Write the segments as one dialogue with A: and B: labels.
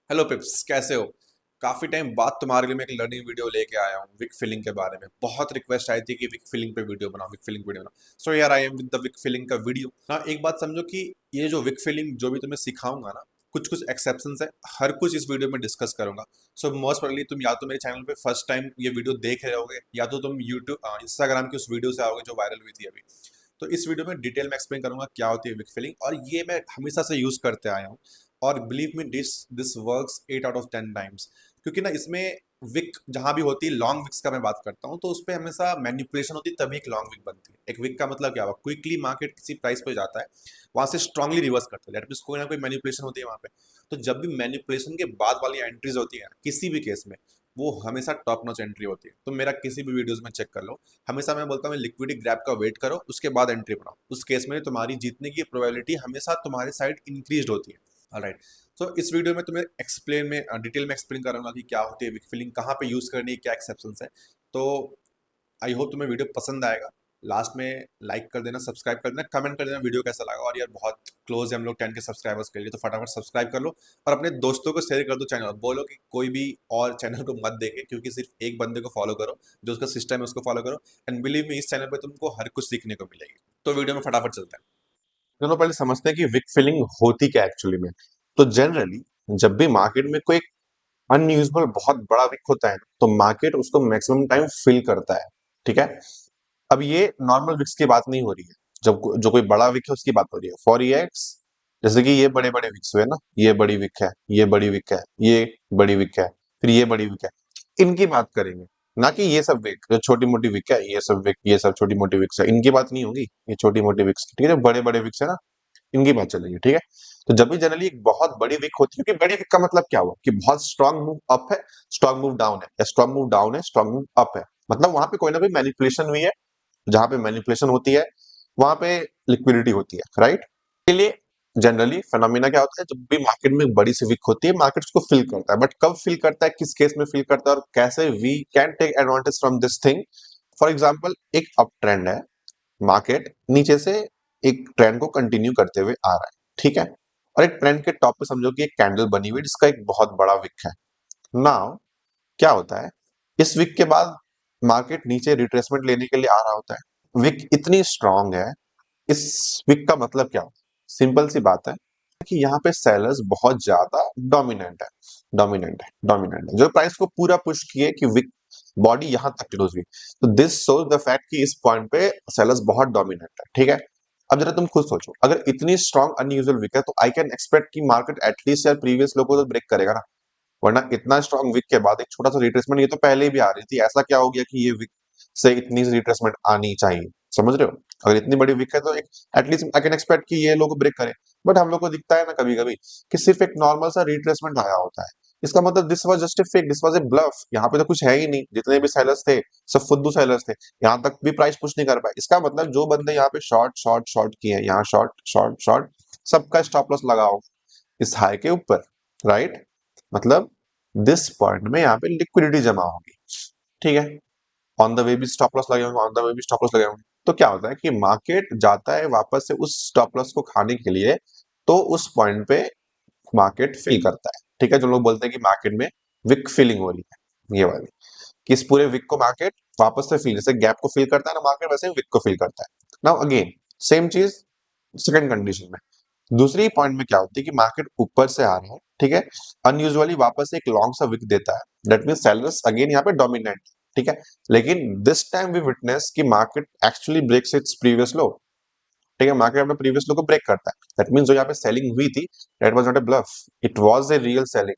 A: Hello पिप्स, कैसे हो? काफी टाइम बाद तुम्हारे लिए मैं एक लर्निंग वीडियो लेके आया हूँ विक फिलिंग के बारे में। बहुत रिक्वेस्ट आई थी कि विक फिलिंग पे वीडियो बनाओ, विक फिलिंग वीडियो बनाओ। सो यार I am with the wick filling का वीडियो ना। एक बात समझो कि ये जो विक फिलिंग जो भी तुम्हें सिखाऊंगा ना, कुछ कुछ एक्सेप्शंस है, हर कुछ इस वीडियो में डिस्कस करूंगा। सो मोस्ट प्रोबेबली तुम या तो मेरे चैनल पे फर्स्ट टाइम ये वीडियो देख रहे होगे, या तो तुम यूट्यूब इंस्टाग्राम की उस वीडियो से आओगे जो वायरल हुई थी अभी। तो इस वीडियो में डिटेल में एक्सप्लेन करूंगा क्या होती है विक फिलिंग, और ये मैं हमेशा से यूज करते आया हूँ। और believe me, this this works 8 out of 10 times. क्योंकि ना इसमें विक जहां भी होती है, लॉन्ग विक्स का मैं बात करता हूँ, तो उस पर हमेशा मैनिपुलेशन होती है, तभी एक लॉन्ग विक बनती है। एक विक का मतलब क्या हुआ, क्विकली मार्केट किसी प्राइस पे जाता है, वहां से स्ट्रांगली रिवर्स करता है, दैट मीन्स कोई ना कोई मैनिपुलेशन होती है वहां पे। तो जब भी मैनिपुलेशन के बाद वाली एंट्रीज होती है किसी भी केस में, वो हमेशा टॉप नॉच एंट्री होती है। तो मेरा किसी भी वीडियोस में चेक कर लो, हमेशा मैं बोलता हूँ लिक्विडिटी ग्रैप का वेट करो, उसके बाद एंट्री बनाओ। उस केस में तुम्हारी जीतने की प्रोबेबिलिटी हमेशा तुम्हारे साइड इंक्रीज होती है। ऑलराइट। सो इस वीडियो में तुम्हें एक्सप्लेन में डिटेल में एक्सप्लेन करूंगा कि क्या होती है विक फिलिंग, कहाँ पे यूज करनी है, क्या एक्सेप्शंस है। तो आई होप तुम्हें वीडियो पसंद आएगा। लास्ट में लाइक कर देना, सब्सक्राइब कर देना, कमेंट कर देना वीडियो कैसा लगा। और यार बहुत क्लोज है हम लोग 10 के सब्सक्राइबर्स के लिए, तो फटाफट सब्सक्राइब कर लो और अपने दोस्तों को शेयर कर दो चैनल। बोलो कि कोई भी और चैनल को मत देखे, क्योंकि सिर्फ एक बंदे को फॉलो करो, जो उसका सिस्टम है उसको फॉलो करो। एंड बिलीव मी, इस चैनल पे तुमको हर कुछ सीखने को मिलेगी। तो वीडियो में फटाफट चलते हैं।
B: चलो पहले समझते हैं कि विक फिलिंग होती क्या एक्चुअली में। तो जनरली जब भी मार्केट में कोई अनयूजुअल बहुत बड़ा विक होता है तो मार्केट उसको मैक्सिमम टाइम फिल करता है। ठीक है। अब ये नॉर्मल विक्स की बात नहीं हो रही है। जब जो कोई बड़ा विक है उसकी बात हो रही है फॉर एक्स। जैसे कि ये बड़े बड़े विक्स हुए ना, ये बड़ी विक है, ये बड़ी विक है, ये बड़ी विक है, फिर ये बड़ी विक है। इनकी बात करेंगे, ना कि ये सब विक जो छोटी मोटी विक है, ये सब विक, ये सब छोटी मोटी विक्स है, इनकी बात नहीं होगी। ये छोटी मोटी विक्स, ठीक है, जो बड़े बड़े विक्स है ना, इनकी बात चलेगी। ठीक है। तो जब भी जनरली एक बहुत बड़ी विक होती है, क्योंकि बड़ी विक का मतलब क्या हुआ कि बहुत स्ट्रांग मूव अप है, स्ट्रांग मूव डाउन है, या स्ट्रांग मूव डाउन है, स्ट्रांग मूव अप है। मतलब वहां पे कोई ना कोई मैनिपुलेशन हुई है। जहां पे मैनिपुलेशन होती है वहां पे लिक्विडिटी होती है, राइट। के लिए जनरली फिनोमिना क्या होता है, जब भी मार्केट में बड़ी सी विक होती है मार्केट उसको फिल करता है। बट कब फिल करता है, किस केस में फिल करता है, और कैसे we can take advantage from this thing. For example, एक अप ट्रेंड है, मार्केट नीचे से एक ट्रेंड को कंटिन्यू करते हुए आ रहा है। ठीक है। और एक ट्रेंड के टॉप पे समझो कि एक कैंडल बनी हुई है जिसका एक बहुत बड़ा विक है। नाउ क्या होता है, इस विक के बाद मार्केट नीचे रिट्रेसमेंट लेने के लिए आ रहा होता है। विक इतनी स्ट्रांग है, इस विक का मतलब क्या होता है, सिंपल सी बात है कि यहाँ पे सेलर्स बहुत ज्यादा डोमिनेंट है, डोमिनेंट है, जो प्राइस को पूरा पुश किए कि विक बॉडी यहां तक क्लोज हुई। तो दिस शोज द फैक्ट कि इस पॉइंट पे सेलर्स बहुत डोमिनेंट है। ठीक है। अब जरा तुम खुद सोचो, अगर इतनी स्ट्रांग अनयूजुअल विक है तो आई कैन एक्सपेक्ट कि मार्केट एटलीस्ट यार प्रीवियस लो को तो ब्रेक करेगा ना। वरना इतना स्ट्रांग विक के बाद एक छोटा सा रिट्रेसमेंट, ये तो पहले ही भी आ रही थी, ऐसा क्या हो गया कि ये विक से इतनी रिट्रेसमेंट आनी चाहिए। समझ रहे हो, अगर इतनी बड़ी विक है तो एक एटलीस्ट आई कैन एक्सपेक्ट कि ये लोग ब्रेक करें। बट हम लोग को दिखता है ना कभी कभी कि सिर्फ एक नॉर्मल सा रिट्रेसमेंट आया होता है। इसका मतलब this was just a fake, this was a bluff. यहाँ पे तो कुछ है ही नहीं, जितने भी सेलर्स थे सब फुद्दू सेलर्स थे। यहाँ तक भी प्राइस पुश नहीं कर पाए। इसका मतलब जो बंदे यहाँ पे शॉर्ट शॉर्ट शॉर्ट किए हैं, यहाँ शॉर्ट शॉर्ट शॉर्ट, सबका स्टॉप लॉस लगाओ इस हाई के ऊपर, राइट। मतलब दिस पॉइंट में यहाँ पे लिक्विडिटी जमा होगी। ठीक है। ऑन द वे भी स्टॉप लॉस लगे होंगे, ऑन द वे भी स्टॉप लॉस लगे होंगे। तो क्या होता है कि मार्केट जाता है वापस से उस स्टॉप लॉस को खाने के लिए, तो उस पॉइंट पे मार्केट फिल करता है। ठीक है। जो लोग बोलते हैं कि मार्केट में विक फिलिंग हो रही है, ये वाली, कि इस पूरे विक को मार्केट वापस से फिल, जैसे गैप को फिल करता है ना मार्केट, वैसे विक को फिल करता है। नाउ अगेन सेम चीज सेकंड कंडीशन में। दूसरी पॉइंट में क्या होती है कि मार्केट ऊपर से आ रहा है, ठीक है, अनयूजुअली वापस एक लॉन्ग सा विक देता है, दैट मींस सेलर्स अगेन यहाँ पे डोमिनेंट। ठीक है। लेकिन दिस टाइम वी विटनेस कि market actually breaks its previous low. ठीक है। मार्केट अपने प्रीवियस लो को ब्रेक करता है, दैट मींस जो यहाँ पे सेलिंग हुई थी, that was not a bluff, it was a real selling.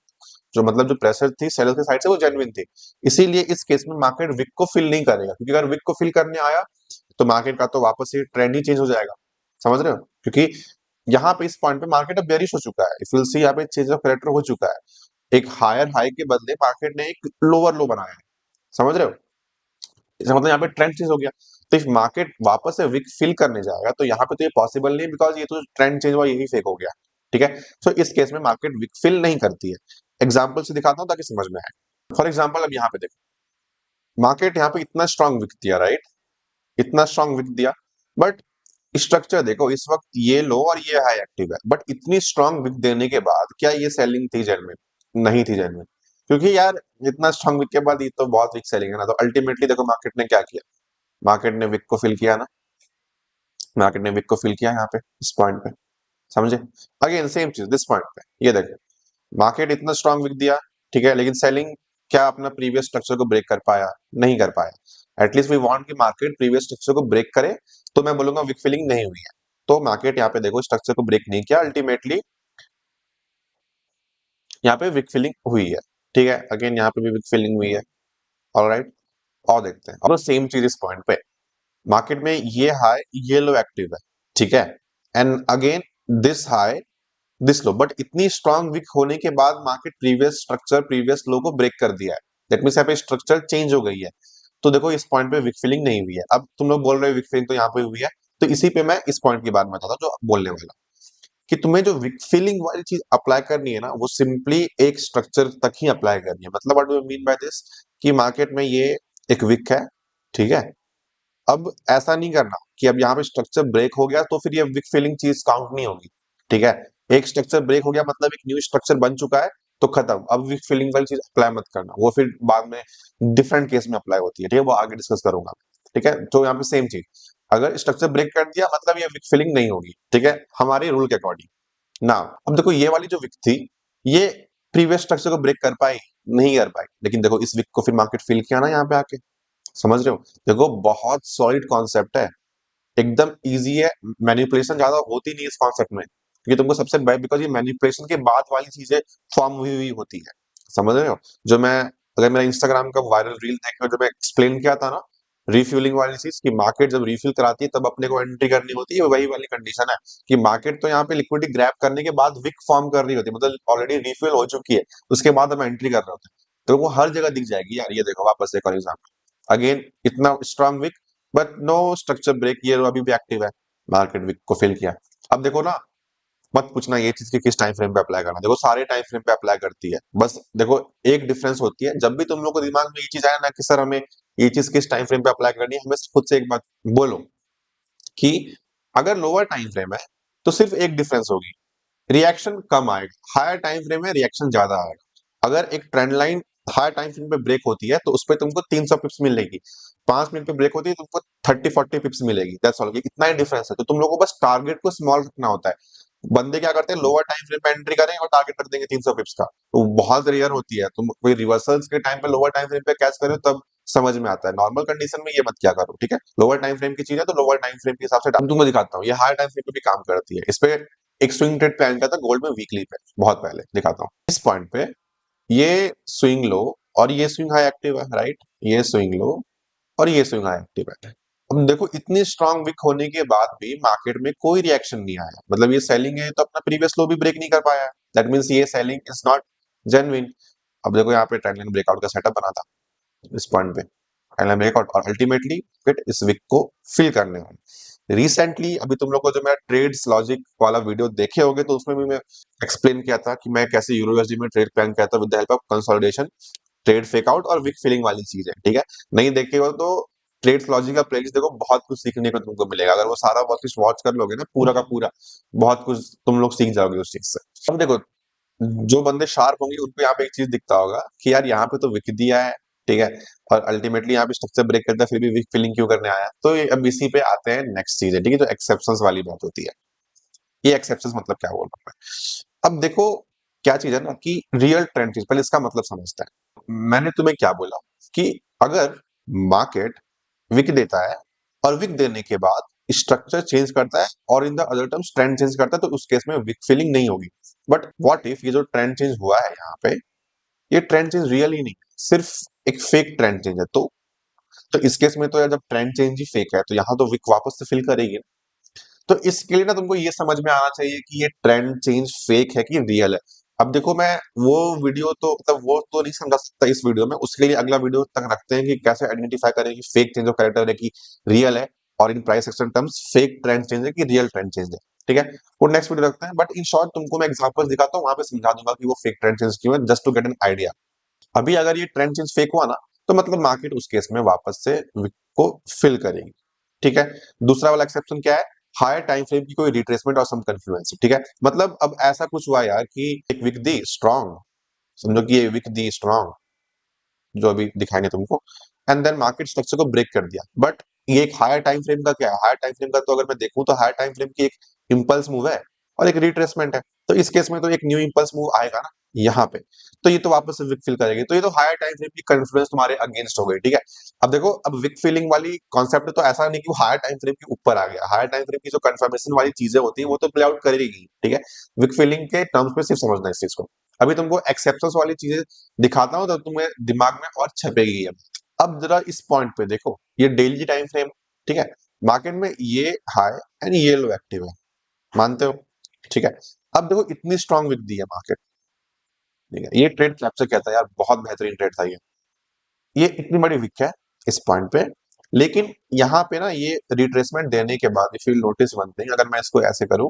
B: जो मतलब जो प्रेशर थी सेलर्स के साइड से वो जेन्युइन थी। इसीलिए इस केस में मार्केट विक को फिल नहीं करेगा, क्योंकि अगर विक को फिल करने आया तो मार्केट का तो वापस से ट्रेंड ही चेंज हो जाएगा। समझ रहे हो, क्योंकि यहाँ पे इस पॉइंट पे मार्केट अब बेरिश हो चुका है। इफ यू सी यहाँ पे चेंज ऑफ कैरेक्टर हो चुका है। एक हायर हाई के बदले मार्केट ने एक लोअर लो बनाया है। समझ रहे हो, इसका मतलब यहाँ पे ट्रेंड चेंज हो गया। तो इफ मार्केट वापस से विक फिल करने जाएगा तो यहाँ पे तो ये पॉसिबल नहीं, बिकॉज ये तो ट्रेंड चेंज हुआ यही फेक हो गया। ठीक है। सो इस केस में मार्केट विक फिल नहीं करती है। एग्जाम्पल से दिखाता हूँ ताकि समझ में आए। फॉर एग्जाम्पल अब यहाँ पे देखो, मार्केट यहाँ पे इतना स्ट्रांग विक दिया, राइट, इतना स्ट्रांग विक दिया। बट स्ट्रक्चर देखो, इस वक्त ये लो और ये हाई एक्टिव है, बट इतनी स्ट्रांग विक देने के बाद क्या ये सेलिंग थी जेन्युइन? नहीं थी जेन्युइन, क्योंकि यार इतना स्ट्रॉन्ग विक के बाद ये तो बहुत वीक सेलिंग है ना। तो अल्टीमेटली देखो मार्केट ने क्या किया, मार्केट ने विक को फिल किया ना, मार्केट ने विक को फिल किया यहाँ पे इस पॉइंट पे, समझे। अगेन सेम चीज दिस पॉइंट पे, ये देखो मार्केट इतना स्ट्रॉन्ग विक दिया, ठीक है, लेकिन सेलिंग क्या अपना प्रीवियस स्ट्रक्चर को ब्रेक कर पाया? नहीं कर पाया। एटलीस्ट वी वांट कि मार्केट प्रीवियस स्ट्रक्चर को ब्रेक करे, तो मैं बोलूंगा विक फिलिंग नहीं हुई है। तो मार्केट यहाँ पे देखो स्ट्रक्चर को ब्रेक नहीं किया, अल्टीमेटली यहाँ पे विक फिलिंग हुई है, ठीक है। अगेन यहाँ पे भी विक फिलिंग हुई है, ऑलराइट। और देखते हैं अब सेम चीज इस पॉइंट पे, मार्केट में ये हाई ये लो एक्टिव है, ठीक है, and again this high this low, but इतनी स्ट्रांग विक होने के बाद मार्केट प्रीवियस स्ट्रक्चर प्रीवियस लो को ब्रेक कर दिया है। दैट मींस यहाँ पे स्ट्रक्चर चेंज हो गई है। तो देखो इस पॉइंट पे विक फिलिंग नहीं हुई है। अब तुम लोग बोल रहे हो विक फिलिंग तो यहाँ पे हुई है, तो इसी पे मैं इस पॉइंट के बारे में बताता हूँ जो बोलने वाला, कि तुम्हें जो विक फिलिंग वाली चीज अप्लाई करनी है ना, वो सिंपली एक स्ट्रक्चर तक ही अप्लाई करनी है। मतलब what do mean by this, कि मार्केट में ये एक विक है, ठीक है, अब ऐसा नहीं करना कि अब यहाँ पे स्ट्रक्चर ब्रेक हो गया तो फिर ये विक फिलिंग चीज काउंट नहीं होगी, ठीक है। एक स्ट्रक्चर ब्रेक हो गया मतलब एक न्यू स्ट्रक्चर बन चुका है, तो खत्म, अब विक फिलिंग वाली चीज अप्लाई मत करना, वो फिर बाद में डिफरेंट केस में अप्लाई होती है, ठीक है, वो आगे डिस्कस करूंगा, ठीक है। तो यहाँ पे सेम चीज, अगर स्ट्रक्चर ब्रेक कर दिया मतलब ये विक फिलिंग नहीं होगी, ठीक है, हमारे रूल के अकॉर्डिंग ना। अब देखो ये वाली जो विक थी, ये प्रीवियस स्ट्रक्चर को ब्रेक कर पाई? नहीं कर पाई, लेकिन देखो इस विक को फिर मार्केट फिल किया ना यहाँ पे आके, समझ रहे हो। देखो बहुत सॉलिड कॉन्सेप्ट है, एकदम इजी है, मैनिपुलेशन ज्यादा होती नहीं है इस कॉन्सेप्ट में, क्योंकि तुमको सबसे बिकॉज ये मैनिपुलेशन के बाद वाली चीजें फॉर्म हुई हुई होती है, समझ रहे हो। जो मैं, अगर मेरा इंस्टाग्राम का वायरल रील देखो, जो मैं एक्सप्लेन किया था ना रिफ्यूलिंग वाली चीज, कि मार्केट जब रिफिल कराती है तब अपने को एंट्री करनी होती है, वही वाली कंडीशन है कि मार्केट तो यहाँ पे लिक्विडिटी ग्रैब करने के बाद विक फॉर्म कर रही होती है, मतलब ऑलरेडी रिफिल हो चुकी है, उसके बाद हम एंट्री कर रहे होते हैं। तो वो हर जगह दिख जाएगी यार, ये देखो वापस एक और एग्जाम्पल, अगेन इतना strong wick but no structure break, ये अभी भी एक्टिव है, मार्केट विक को फिल किया। अब देखो ना, मत पूछना ये चीज कि किस टाइम फ्रेम पे अप्लाई करना, देखो सारे टाइम फ्रेम पे अप्लाई करती है। बस देखो एक डिफरेंस होती है, जब भी तुम लोग को दिमाग में ये चीज आया ना कि सर हमें ये चीज किस टाइम फ्रेम पे अप्लाई करनी है, हमें खुद से एक बात बोलो कि अगर लोअर टाइम फ्रेम है तो सिर्फ एक डिफरेंस होगी, रिएक्शन कम आएगा, हायर टाइम फ्रेम है रिएक्शन ज्यादा आएगा। अगर एक trend line higher time frame पे ब्रेक होती है तो उस पर तुमको 300 पिप्स मिलेगी, 5 मिनट पे ब्रेक होती है तो तुमको 30-40 पिप्स मिलेगी, दैट्स ऑल, इतना ही डिफरेंस है। तो तुम लोगों को बस टारगेट को स्मॉल रखना होता है। बंदे क्या करते हैं, लोअर टाइम फ्रेम पे एंट्री करेंगे और टारगेट रख देंगे 300 पिप्स का, तो बहुत रेयर होती है। तुम कोई रिवर्सल्स के टाइम पे लोअर टाइम फ्रेम पे कैच करो तब समझ में आता है, नॉर्मल कंडीशन में ये मत क्या करो, ठीक है। लोअर टाइम फ्रेम की चीज है तो लोअर टाइम फ्रेम के हिसाब से तुमको दिखाता हूँ, ये हायर टाइम फ्रेम पे भी काम करती है। इस पे एक स्विंग ट्रेड प्लान किया था गोल्ड में वीकली पे, बहुत पहले, दिखाता हूँ। इस पॉइंट पे ये स्विंग लो और ये स्विंग हाई एक्टिव है, राइट, ये स्विंग लो और ये स्विंग हाई एक्टिव है। अब देखो इतनी स्ट्रांग विक होने के बाद भी मार्केट में कोई रिएक्शन नहीं आया, मतलब ये सेलिंग है तो अपना प्रीवियस लो भी ब्रेक नहीं कर पाया, दैट मींस ये सेलिंग इज नॉट जेन्युइन। अब देखो यहाँ पे ट्रेंड लाइन ब्रेकआउट का सेटअप बना था इस पॉइंट पे, ट्रेंड लाइन ब्रेकआउट, और अल्टीमेटली फिर इस विक को फिल करने वाले। रिसेंटली अभी तुम लोग को जो मेरा ट्रेड्स लॉजिक वाला वीडियो देखे होंगे तो उसमें भी मैं एक्सप्लेन किया था कि मैं कैसे यूरो यूएसडी में ट्रेड प्लान किया था with the help of consolidation, trade fake out और विक फिलिंग वाली चीज है, ठीक है। नहीं देखे हो तो ट्रेड्स लॉजिक का प्लेलिस्ट देखो, बहुत कुछ सीखने को तुमको मिलेगा, अगर वो सारा बहुत कुछ वॉच कर लोगे ना पूरा का पूरा, बहुत कुछ तुम लोग सीख जाओगे उस चीज से। अब देखो जो बंदे शार्प होंगे उनको यहाँ पे एक चीज दिखता होगा कि यार यहाँ पे तो विक दिया है, ठीक है, और अल्टीमेटली यहाँ पे स्ट्रक्चर ब्रेक करता है फिर भी विक फिलिंग क्यों करने आया। तो ये अब इसी पे आते हैं नेक्स्ट चीज है, ठीक है, जो एक्सेप्शंस वाली बात होती है। ये एक्सेप्शंस मतलब क्या बोल रहा हूँ मैं, अब देखो क्या चीज है ना कि रियल ट्रेंड चीज, पहले इसका मतलब समझता है। मैंने तुम्हें क्या बोला कि अगर मार्केट विक देता है और विक देने के बाद स्ट्रक्चर चेंज करता है और in the other terms trend change करता है तो उस केस में विक फिलिंग नहीं होगी। बट व्हाट इफ ये जो ट्रेंड चेंज हुआ है यहाँ पे, ये ट्रेंड चेंज रियल ही नहीं, सिर्फ एक फेक ट्रेंड चेंज है। तो इस केस में तो यार जब ट्रेंड चेंज ही फेक है तो यहाँ तो विक वापस से फिल करेगी। तो इसके लिए ना तुमको ये समझ में आना चाहिए कि ये ट्रेंड चेंज फेक है कि रियल है। अब देखो मैं वो वीडियो तो मतलब वो तो नहीं समझा सकता इस वीडियो में, उसके लिए अगला वीडियो तक रखते हैं कि कैसे आइडेंटिफाई करें कि फेक चेंज ऑफ कैरेक्टर है कि रियल है, और in price action terms fake trend change है कि रियल ट्रेंड चेंज है, ठीक है। वो नेक्स्ट वीडियो रखते हैं, बट इन शॉर्ट तुमको मैं एग्जांपल्स दिखाता हूँ, वहां पे समझा दूंगा कि वो फेक ट्रेंड चेंज क्यों है, just to get an idea. अभी अगर ये ट्रेंड चेंज फेक हुआ ना तो मतलब मार्केट उस केस में वापस से विक को फिल करेगी, ठीक है। दूसरा वाला एक्सेप्शन क्या है, हायर टाइम फ्रेम की कोई रिट्रेसमेंट और सम कन्फ्लुएंस, ठीक है। मतलब अब ऐसा कुछ हुआ यार कि एक विक दी स्ट्रांग, समझो कि ये विक दी स्ट्रांग, जो अभी दिखाएंगे तुमको, एंड देन मार्केट स्ट्रक्चर को ब्रेक कर दिया। बट ये एक हायर टाइम फ्रेम का क्या है, हायर टाइम फ्रेम का तो अगर मैं देखूं तो हायर टाइम फ्रेम की एक इंपल्स मूव है और एक रिट्रेसमेंट है। तो इस केस में तो एक न्यू इंपल्स मूव आएगा ना यहाँ पे, तो ये तो वापस से विक फिल करेगी, तो ये तो हायर टाइम फ्रेम की कॉन्फ्लुएंस तुम्हारे अगेंस्ट हो गई, ठीक है। अब देखो, अब विक फिलिंग वाली कॉन्सेप्ट तो ऐसा नहीं कि वो हायर टाइम फ्रेम के ऊपर आ गया, हायर टाइम फ्रेम की जो कंफर्मेशन वाली चीजें होती है वो तो प्ले आउट करेगी, ठीक है। विक फिलिंग के टर्म्स में सिर्फ समझना है इस चीज को। अभी तुमको एक्सेप्शंस वाली चीजें दिखाता हूँ तो तुम्हें दिमाग में और छपेगी। अब जरा इस पॉइंट पे देखो, ये डेली टाइम फ्रेम, ठीक है। मार्केट में ये हाई एंड ये लो एक्टिव है, मानते हो, ठीक है। अब देखो इतनी स्ट्रांग विक दी है मार्केट, ठीक है। ये ट्रेड कैप्चर कहता है यार, बहुत बेहतरीन ट्रेड था ये इतनी बड़ी विक है इस पॉइंट पे। लेकिन यहाँ पे ना ये रिट्रेसमेंट देने के बाद if you notice one thing, अगर मैं इसको ऐसे करूं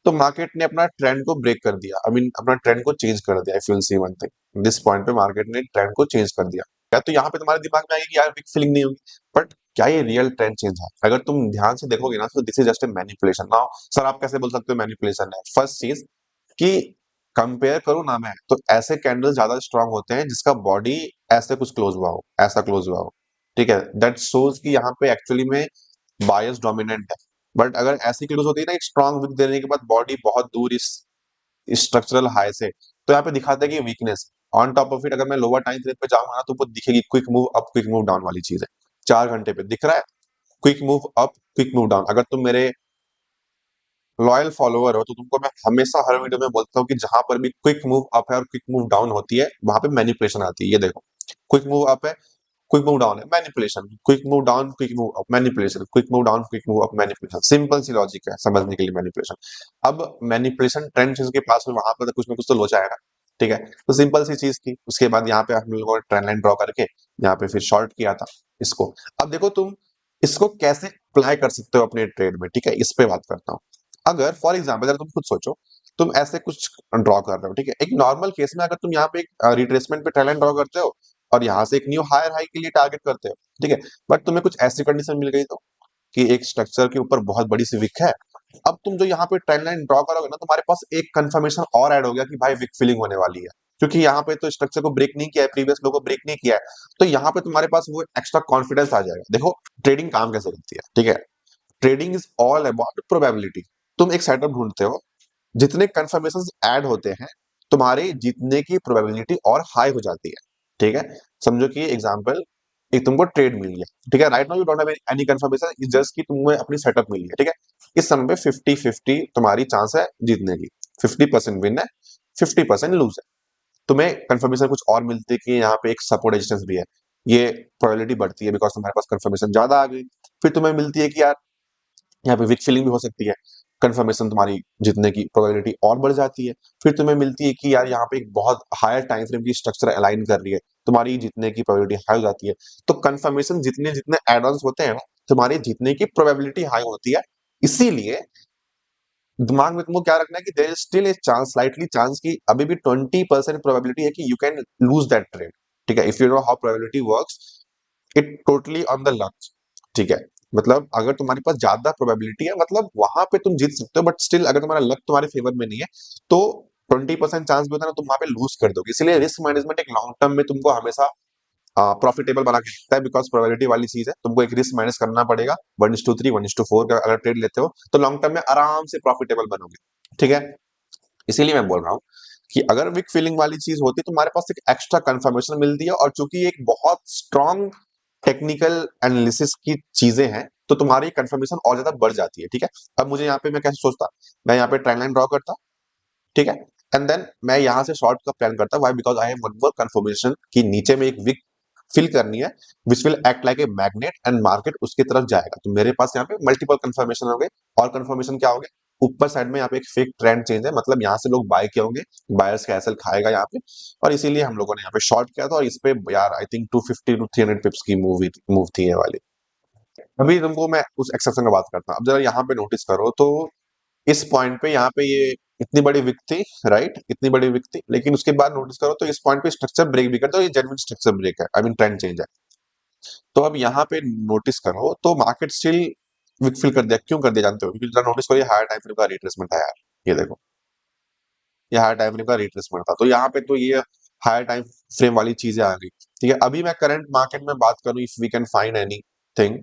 B: तो मार्केट ने अपना ट्रेंड को ब्रेक कर दिया, आई मीन अपना ट्रेंड को चेंज कर दिया। If you see one thing, this point पे मार्केट ने ट्रेंड को चेंज कर दिया। या तो यहाँ पे तुम्हारे दिमाग में आएगी कि यार बिग फीलिंग नहीं होगी, बट क्या ये रियल ट्रेंड चेंज है? अगर तुम ध्यान से देखोगे ना तो this is just a manipulation. Now sir आप कैसे बोल सकते हो मैनिपुलेशन है? फर्स्ट चीज कि कंपेयर करो ना मैं, तो ऐसे कैंडल ज्यादा स्ट्रांग होते हैं जिसका बॉडी ऐसे कुछ क्लोज हुआ हो, ऐसा क्लोज हुआ हो, ठीक है। दैट शोज कि यहाँ पे एक्चुअली में बायस डोमिनेंट है। बट अगर ऐसी क्लोज होती है ना एक स्ट्रांग विक देने के बाद बॉडी बहुत दूर इस स्ट्रक्चरल हाई से, तो यहाँ पे दिखाता है कि weakness. On top of it अगर मैं लोअर टाइम फ्रेम पे जाऊंगा ना तो वो दिखेगी quick move up quick move down वाली चीज है। 4 घंटे पे दिख रहा है quick move up quick move down. अगर तुम मेरे लॉयल फॉलोअर हो तो तुमको मैं हमेशा हर वीडियो में बोलता हूँ कि जहां पर भी क्विक मूव अप है और क्विक मूव डाउन होती है वहां पे मैनिपुलेशन आती है। ये देखो, क्विक मूव अप है, क्विक मूव डाउन है, manipulation, quick move down quick move up manipulation, quick move down quick move up manipulation. Simple सी लॉजिक है समझने के लिए मैनिपुलेशन। अब मैनिपुलेशन ट्रेंड जिसके पास में वहां पर तो कुछ ना कुछ तो लोचा आएगा, ठीक है। तो सिंपल सी चीज थी। उसके बाद यहाँ पे हम लोगों ने ट्रेंड लाइन ड्रॉ करके यहाँ पे फिर शॉर्ट किया था इसको। अब देखो तुम इसको कैसे अप्लाई कर सकते हो अपने ट्रेड में, ठीक है, इस पे बात करता हूँ। अगर फॉर एग्जाम्पल अगर तुम खुद सोचो, तुम ऐसे कुछ ड्रॉ कर रहे हो, ठीक है। एक नॉर्मल केस में अगर तुम यहाँ पे एक रिट्रेसमेंट पे ट्रेंड लाइन ड्रॉ करते हो और यहाँ से एक न्यू हायर हाई के लिए टारगेट करते हो, ठीक है। बट तुम्हें कुछ ऐसी कंडीशन मिल गई तो कि एक स्ट्रक्चर के ऊपर बहुत बड़ी सी विक है। अब तुम जो यहाँ पे ट्रेंड लाइन ड्रॉ करोगे ना, तुम्हारे पास एक कंफर्मेशन और ऐड हो गया कि भाई विक फिलिंग होने वाली है, क्योंकि यहाँ पे तो स्ट्रक्चर को ब्रेक नहीं किया है, प्रीवियस लो को ब्रेक नहीं किया है। तो यहाँ पे तुम्हारे पास वो एक्स्ट्रा कॉन्फिडेंस आ जाएगा। देखो ट्रेडिंग काम कैसे करती है, ठीक है। Trading is all about probability. तुम एक सेटअप ढूंढते हो, जितने कंफर्मेशन ऐड होते हैं तुम्हारे जीतने की प्रोबेबिलिटी और हाई हो जाती है, ठीक है। समझो कि एग्जांपल, एक तुमको ट्रेड मिल गया, ठीक है। Right now you don't have any confirmation, it's just कि तुम्हें अपनी सेटअप मिली है, ठीक है। इस समय पे 50-50 तुम्हारी चांस है जीतने की, 50% विन है, 50% लूज है। तुम्हें कंफर्मेशन कुछ और मिलती है कि यहाँ पे एक सपोर्ट रेजिस्टेंस भी है, ये प्रोबेबिलिटी बढ़ती है बिकॉज तुम्हारे पास कंफर्मेशन ज्यादा आ गई। फिर तुम्हें मिलती है कि यार यहाँ पे वीक फीलिंग भी हो सकती है, कंफर्मेशन तुम्हारी जीतने की प्रोबेबिलिटी और बढ़ जाती है। फिर तुम्हें मिलती है कि यार यहाँ पे एक बहुत हायर टाइम फ्रेम की स्ट्रक्चर अलाइन कर रही है, तुम्हारी जीतने की प्रोबेबिलिटी हाई हो जाती है। तो कंफर्मेशन जितने जितने एड ऑन्स होते हैं ना, तुम्हारी जीतने की प्रोबेबिलिटी हाई होती है। इसीलिए दिमाग में तुमको क्या रखना है कि there is still a chance, slightly chance, की अभी भी 20% प्रोबेबिलिटी है कि you can lose that trade, ठीक है। If you know how probability works, it totally on the luck, ठीक है। मतलब अगर तुम्हारे पास ज्यादा प्रोबेबिलिटी है मतलब वहां पे तुम जीत सकते हो, बट स्टिल अगर तुम्हारा लक तुम्हारे फेवर में नहीं है तो 20% चांस भी होता है ना तुम वहां पे लूज कर दोगे। इसलिए रिस्क मैनेजमेंट एक लॉन्ग टर्म में तुमको हमेशा प्रॉफिटेबल बना के रखता है, बिकॉज प्रोबेबिलिटी वाली चीज है, तुमको एक रिस्क मैनेज करना पड़ेगा। 1:3 1:4 का अगर ट्रेड लेते हो तो लॉन्ग टर्म में आराम से प्रॉफिटेबल बनोगे, ठीक है। इसीलिए मैं बोल रहा हूँ कि अगर विक फीलिंग वाली चीज होती तो तुम्हारे पास एक एक्स्ट्रा कंफर्मेशन मिलती है, और चूंकि एक बहुत स्ट्रॉन्ग टेक्निकल एनालिसिस की चीजें हैं तो तुम्हारी कंफर्मेशन और ज्यादा बढ़ जाती है, ठीक है। अब मुझे यहाँ पे मैं कैसे सोचता, मैं यहाँ पे ट्रेंड लाइन ड्रॉ करता, ठीक है। एंड देन मैं यहाँ से शॉर्ट का प्लान करता, why, because I have one more confirmation कि नीचे में एक विक फिल करनी है, which will act like a magnet and market उसकी तरफ जाएगा। तो मेरे पास यहाँ पे मल्टीपल कंफर्मेशन हो गए। और कंफर्मेशन क्या हो गए, ऊपर साइड में यहाँ पे एक फेक ट्रेंड चेंज है, मतलब यहाँ से लोग बाय किए होंगे, बायर्स का एसएल खाएगा यहाँ पे, और इसीलिए हम लोगों ने यहाँ पे शॉर्ट किया था। और इस पे यार आई थिंक 250 to 300 पिप्स की मूव थी ये वाली। अभी तुमको मैं उस एक्सेप्शन का बात करता हूँ। अब जरा यहाँ पे नोटिस करो तो इस पॉइंट पे यहाँ पे ये इतनी बड़ी विक थी, राइट, इतनी बड़ी विक थी, लेकिन उसके बाद नोटिस करो तो इस पॉइंट पे स्ट्रक्चर ब्रेक भी करता है, ये जेन्युइन स्ट्रक्चर ब्रेक है, आई मीन ट्रेंड चेंज है। तो अब यहाँ पे नोटिस करो तो मार्केट स्टिल विक फिल कर दिया, क्यों कर दिया जानते हो? क्योंकि जरा नोटिस करो ये हायर टाइम फ्रेम का रिट्रेसमेंट है यार, ये देखो या हायर टाइम फ्रेम का रिट्रेसमेंट था। तो यहाँ पे तो ये हायर टाइम फ्रेम वाली चीजें आ गई। ठीक है, अभी मैं करंट मार्केट में बात करूं, if we can find anything,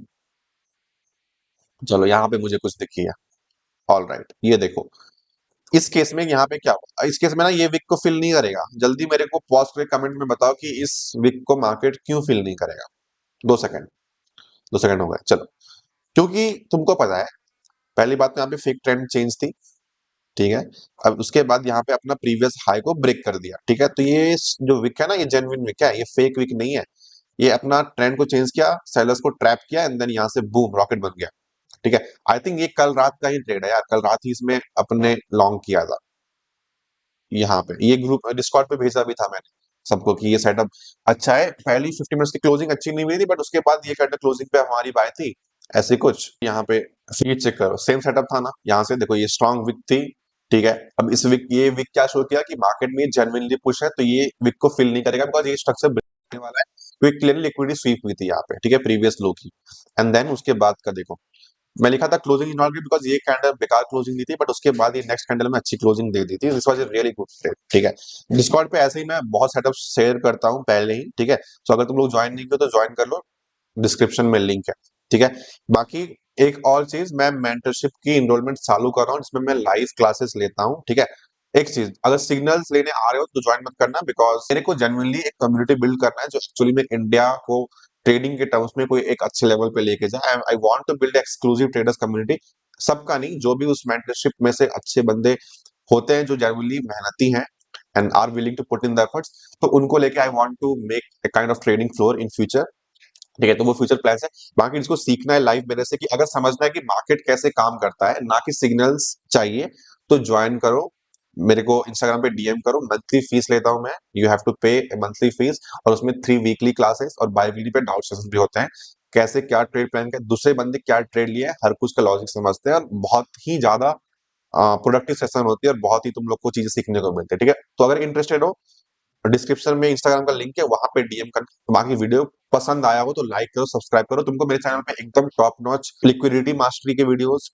B: चलो यहाँ पे मुझे कुछ दिखी है। ऑल राइट, ये देखो, इस केस में यहाँ पे क्या हुआ, इस केस में ना ये विक को फिल नहीं करेगा। जल्दी मेरे को पॉज करके कमेंट में बताओ कि इस विक को मार्केट क्यों फिल नहीं करेगा। 2 सेकंड, 2 सेकंड हो गए, चलो। क्योंकि तुमको पता है, पहली बात तो यहाँ पे फेक ट्रेंड चेंज थी। ठीक है, अब उसके बाद यहाँ पे अपना प्रीवियस हाई को ब्रेक कर दिया। ठीक है, तो ये जो विक है ना, ये जेन्युइन विक है, ये फेक विक नहीं है। ये अपना ट्रेंड को चेंज किया, सेलर्स को ट्रैप किया, एंड देन यहाँ से बूम रॉकेट बन गया। ठीक है, आई थिंक ये कल रात का ही ट्रेड है यार, कल रात ही इसमें अपने लॉन्ग किया था। यहाँ पे ये ग्रुप डिस्कॉर्ड पे भेजा भी था मैंने सबको कि ये सेटअप अच्छा है। पहली 50 मिनट्स की क्लोजिंग अच्छी नहीं हुई थी, बट उसके बाद ये करंट क्लोजिंग पे हमारी बाय थी। ऐसे कुछ यहाँ पे फीड चेक करो, सेम सेटअप था ना, यहाँ से देखो ये स्ट्रॉन्ग विक थी। ठीक है, अब इस विक, ये विक क्या शो किया कि मार्केट में जेन्युइनली पुश है, तो ये विक को फिल नहीं करेगा, बिकॉज ये स्ट्रक्चर ब्रेक वाला है। तो एक क्लियरली लिक्विडिटी स्वीप हुई थी यहाँ पे, ठीक है, प्रीवियस लो की। एंड देन उसके बाद का देखो, मैं लिखा था closing is not good because ये कैंडल बेकार क्लोजिंग दी थी, बट उसके बाद ये नेक्स्ट कैंडल में अच्छी क्लोजिंग दे दी थी। This was a really good trade. ठीक है, डिस्कॉर्ड पे ऐसे ही मैं बहुत सेटअप शेयर करता हूँ पहले ही। ठीक है, तो अगर तुम लोग ज्वाइन नहीं किए तो ज्वाइन कर लो, डिस्क्रिप्शन में लिंक है। ठीक है, बाकी एक और चीज, मैं मेंटरशिप की इनरोलमेंट चालू कर रहा हूँ, जिसमें मैं लाइव क्लासेस लेता हूँ। ठीक है, एक चीज, अगर सिग्नल्स लेने आ रहे हो तो ज्वाइन मत करना, बिकॉज मेरे को जेन्युइनली एक कम्युनिटी बिल्ड करना है जो एक्चुअली में इंडिया को ट्रेडिंग के टर्म्स में कोई एक अच्छे लेवल पे लेके जाए। I want to build exclusive traders community, सबका नहीं, जो भी उस मेंटरशिप में से अच्छे बंदे होते हैं जो जेन्युइनली मेहनती हैं and are willing to put in the efforts, तो उनको लेके I want to make a kind of trading floor in future. ठीक है, तो वो फ्यूचर प्लान है। बाकी इसको सीखना है लाइव मेरे से, कि अगर समझना है कि मार्केट कैसे काम करता है, ना कि सिग्नल्स चाहिए, तो ज्वाइन करो, मेरे को इंस्टाग्राम पे डीएम करो। मंथली फीस लेता हूं मैं, यू हैव टू पे मंथली फीस, और उसमें 3 वीकली क्लासेस और बाई वीकली पे डाउट सेशन भी होते हैं। कैसे क्या ट्रेड प्लान का, दूसरे बंदे क्या ट्रेड लिए हैं, हर कुछ का लॉजिक समझते हैं, और बहुत ही ज्यादा प्रोडक्टिव सेशन होती है, और बहुत ही तुम लोग को चीजें सीखने को मिलती है। ठीक है, तो अगर इंटरेस्टेड हो, डिस्क्रिप्शन में इंस्टाग्राम का लिंक है, वहां पे डीएम कर। बाकी वीडियो पसंद आया हो तो लाइक करो, सब्सक्राइब करो। तुमको मेरे चैनल पे एकदम टॉप नॉच लिक्विडिटी मास्टरी के वीडियोस,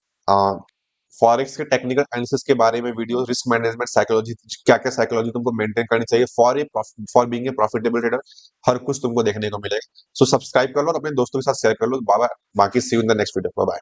B: फॉरेक्स के टेक्निकल एनालिसिस के बारे में वीडियोस, रिस्क मैनेजमेंट साइकोलॉजी, क्या क्या साइकोलॉजी तुमको मेंटेन करनी चाहिए for being a profitable trader, हर कुछ तुमको देखने को मिलेगा। सो सब्सक्राइब कर लो और अपने दोस्तों के साथ शेयर कर लो। बाबा, बाकी see you in the next video, bye bye.